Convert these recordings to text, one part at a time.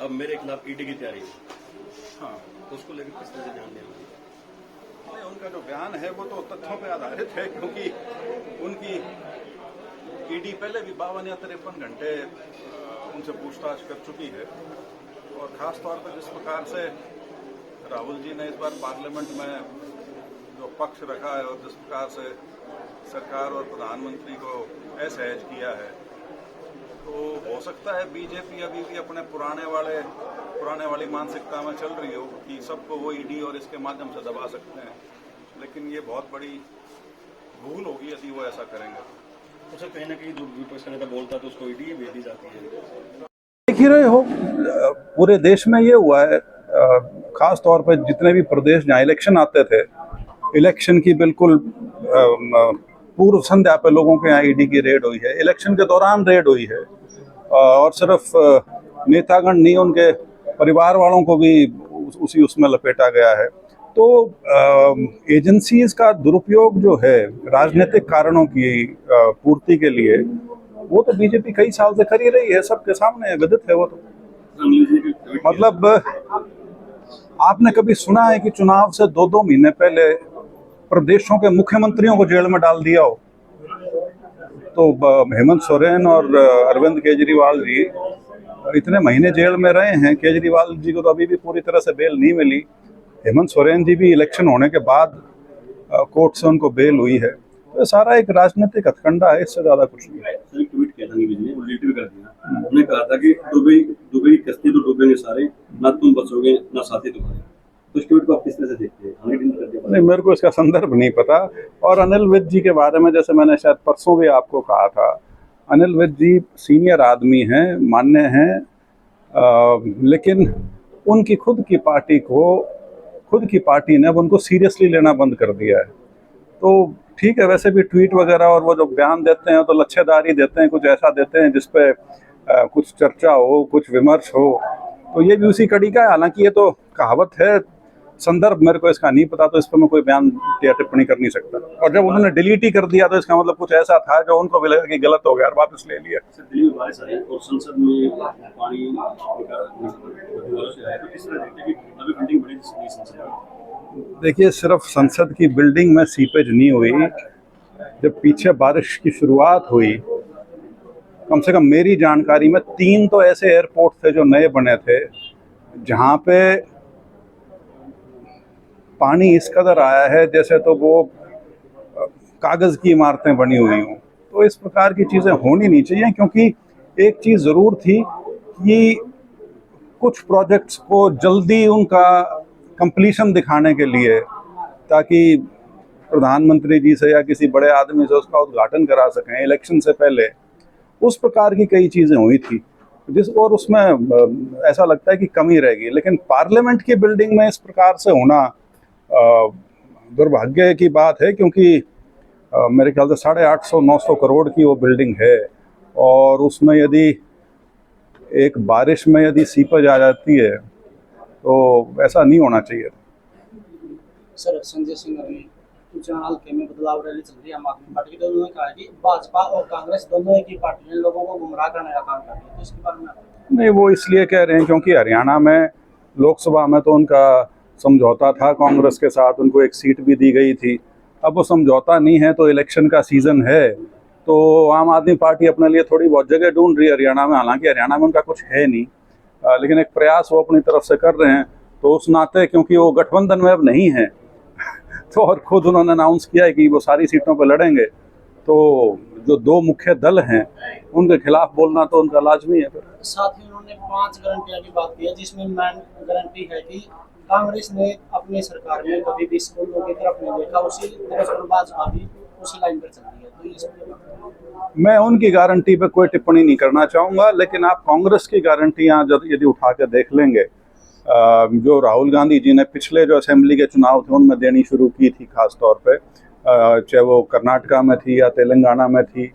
अब मेरे खिलाफ ईडी की तैयारी है। हाँ, तो उसको लेकर किस तरह से ध्यान देंगे? नहीं, उनका जो बयान है वो तो तथ्यों पे आधारित है, क्योंकि उनकी ईडी पहले भी 52 या 53 घंटे उनसे पूछताछ कर चुकी है। और खास तौर पर जिस प्रकार से राहुल जी ने इस बार पार्लियामेंट में जो पक्ष रखा है और जिस प्रकार से सरकार और प्रधानमंत्री को असहज किया है, तो हो सकता है बीजेपी अभी भी अपने पुराने वाली मानसिकता में चल रही हो कि सबको वो ईडी और इसके माध्यम से दबा सकते हैं। लेकिन ये बहुत बड़ी भूल होगी यदि वो ऐसा करेंगे। तो सर कहीं ना कहीं जो विपक्ष का नेता बोलता है तो उसको ईडी भेज दी जाती है। देख ही रहे हो, पूरे देश में ये हुआ है। खास तौर पर जितने भी प्रदेश जहाँ इलेक्शन आते थे, इलेक्शन की बिल्कुल पूर्व संध्या पे लोगों के यहाँ ईडी की रेड हुई है, इलेक्शन के दौरान रेड हुई है। और सिर्फ नेतागण नहीं, उनके परिवार वालों को भी उसी उसमें लपेटा गया है। तो एजेंसीज का दुरुपयोग जो है राजनीतिक कारणों की पूर्ति के लिए, वो तो बीजेपी कई साल से कर ही रही है, सबके सामने है, विदित है वो तो। मतलब आपने कभी सुना है कि चुनाव से 2-2 महीने पहले प्रदेशों के मुख्यमंत्रियों को जेल में डाल दिया हो? तो हेमंत सोरेन और अरविंद केजरीवाल जी इतने महीने जेल में रहे हैं। केजरीवाल जी को तो अभी भी पूरी तरह से बेल नहीं मिली। हेमंत सोरेन जी भी इलेक्शन होने के बाद कोर्ट से उनको बेल हुई है। तो सारा एक राजनीतिक हथकंडा है, इससे ज्यादा कुछ नहीं है। ट्वीट किया था नीरज ने, वो रिलेटिव कर दिया। उन्होंने कहा था कि दुबई की कश्ती तो डूबेंगे सारे, ना तुम बचोगे ना साथी तुम्हारे। तो इस ट्वीट को आप किस तरह से देखते हैं? हमें डिलीट कर दिया। नहीं, मेरे को इसका संदर्भ नहीं पता। और अनिल विज जी के बारे में जैसे मैंने शायद परसों भी आपको कहा था, अनिल विज जी सीनियर आदमी हैं, मान्य हैं, लेकिन उनकी खुद की पार्टी ने अब उनको सीरियसली लेना बंद कर दिया है। तो ठीक है, वैसे भी ट्वीट वगैरह और वो जो बयान देते हैं तो लच्छेदारी देते हैं, कुछ ऐसा देते हैं जिसपे कुछ चर्चा हो, कुछ विमर्श हो। तो ये भी उसी कड़ी का है। हालांकि ये तो कहावत है, संदर्भ मेरे को इसका नहीं पता, तो इस पर मैं कोई बयान या टिप्पणी कर नहीं सकता। और जब उन्होंने डिलीट ही कर दिया तो इसका मतलब कुछ ऐसा था जो उनको भी लगा कि गलत हो गया और वापस ले लिया। दिल्ली में बारिश आई और संसद में पानी से आया, तो किस तरह देखते हैं कि अभी बिल्डिंग बड़ी संसद में? देखिए, सिर्फ संसद की बिल्डिंग में सीपेज नहीं हुई। जब पीछे बारिश की शुरुआत हुई, कम से कम मेरी जानकारी में 3 तो ऐसे एयरपोर्ट थे जो नए बने थे, जहाँ पे पानी इस कदर आया है जैसे तो वो कागज़ की इमारतें बनी हुई हों। तो इस प्रकार की चीज़ें होनी नहीं चाहिए, क्योंकि एक चीज़ ज़रूर थी कि कुछ प्रोजेक्ट्स को जल्दी उनका कंप्लीशन दिखाने के लिए, ताकि प्रधानमंत्री जी से या किसी बड़े आदमी से उसका उद्घाटन करा सकें इलेक्शन से पहले, उस प्रकार की कई चीज़ें हुई थी और उसमें ऐसा लगता है कि कमी रहेगी। लेकिन पार्लियामेंट की बिल्डिंग में इस प्रकार से होना दुर्भाग्य की बात है, क्योंकि मेरे ख्याल से 850-900 करोड़ की वो बिल्डिंग है, और उसमें यदि एक बारिश में यदि सीपेज आ जाती है तो ऐसा नहीं होना चाहिए। सर, संजय सिंह अभी चुनाव हल्के में बदलाव रैली चल रही है आम आदमी पार्टी की, तो उन्होंने कहा कि भाजपा और कांग्रेस दोनों एक ही पार्टी है, लोगों को गुमराह करने का काम कर रही है। तो इसके बारे में नहीं, वो इसलिए कह रहे हैं क्योंकि हरियाणा में लोकसभा में तो उनका समझौता था कांग्रेस के साथ, उनको एक सीट भी दी गई थी। अब वो समझौता नहीं है, तो इलेक्शन का सीज़न है, तो आम आदमी पार्टी अपने लिए थोड़ी बहुत जगह ढूंढ रही है हरियाणा में। हालांकि हरियाणा में उनका कुछ है नहीं, लेकिन एक प्रयास वो अपनी तरफ से कर रहे हैं। तो उस नाते, क्योंकि वो गठबंधन में अब नहीं है तो और खुद उन्होंने अनाउंस किया है कि वो सारी सीटों पर लड़ेंगे, तो जो 2 मुख्य दल हैं उनके खिलाफ बोलना तो उनका लाजमी है। साथ ही उन्होंने 5 गारंटियां की बात की है, जिसमें मेन गारंटी है कि कांग्रेस ने अपनी सरकार में कभी भी स्कूलों की तरफ नहीं देखा, उसी तरफ पर भाजपा भी उसी लाइन पर चल रही है। तो इसमें मैं उनकी गारंटी पे कोई टिप्पणी नहीं करना चाहूँगा, लेकिन आप कांग्रेस की गारंटियाँ यदि उठा के देख लेंगे, जो राहुल गांधी जी ने पिछले जो असेंबली के चुनाव थे उनमें देनी शुरू की थी, खास तौर पे चाहे वो कर्नाटका में थी या तेलंगाना में थी,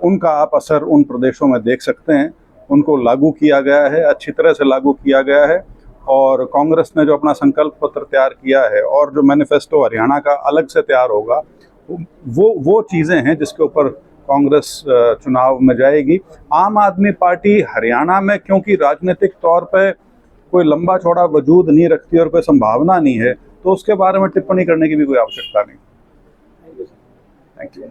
उनका आप असर उन प्रदेशों में देख सकते हैं। उनको लागू किया गया है, अच्छी तरह से लागू किया गया है। और कांग्रेस ने जो अपना संकल्प पत्र तैयार किया है और जो मैनिफेस्टो हरियाणा का अलग से तैयार होगा, वो चीज़ें हैं जिसके ऊपर कांग्रेस चुनाव में जाएगी। आम आदमी पार्टी हरियाणा में क्योंकि राजनीतिक तौर पे कोई लंबा चौड़ा वजूद नहीं रखती और कोई संभावना नहीं है, तो उसके बारे में टिप्पणी करने की भी कोई आवश्यकता नहीं। Thank you.